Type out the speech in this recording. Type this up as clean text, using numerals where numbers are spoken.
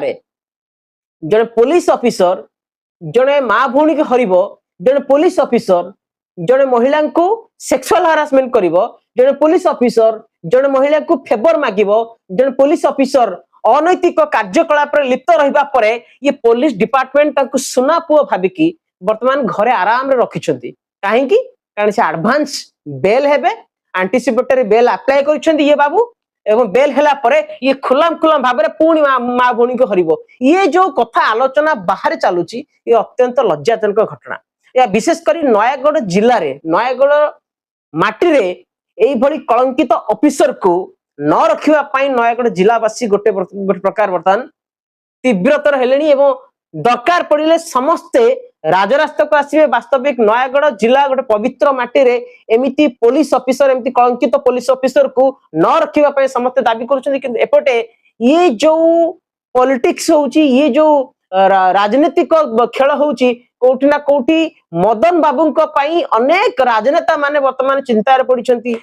जड़े police officer जड़े माँ भौणी के हर जड़े पुलिस ऑफिसर जड़े महिला को सेक्सुअल हारासमेंट कर जड़े पुलिस ऑफिसर जड़े महिला को फेवर मागिब जड़े पुलिस ऑफिसर अनैतिक कार्यकलाप लिप्त रहिबा परे ये पुलिस डिपार्टमेंट सुना पुओ भाविकी वर्तमान घरे आराम रखिछंती काहे की कारण से एडवांस बेल हेबे एंटीसिपेटरी बेल अप्लाई करिछंती ये बाबू एवं बेल हेला परे ये खुलाम खुलाम भाबरे पुणी माँ भौणी को हरिबो ये जो कथा आलोचना बाहर चलुची ये अत्यंत लज्जाजनक घटना या विशेष करी नयागढ़ जिल्ला रे नयागढ़ माटी रे एई भली कलंकित ऑफिसर को न रखिबा पई नयागढ़ जिलावासी गोटे प्रकार वर्तमान तीव्रतर हेलेनी एवं दरकार पड़िले समस्ते राजरास्ता को आसीबे वास्तविक नयागढ़ जिला गोटे पवित्र माटी रे एमिति पुलिस ऑफिसर एमिति कलंकित पुलिस ऑफिसर को न रखिबा पई समस्ते दाबी करूछन कि एपटे ये जो पॉलिटिक्स होउची ये जो राजनीतिक खेल होउची कोठी ना कोठी मदन बाबू को पई अनेक राजनेता माने वर्तमान चिंता रे पड़िछंती।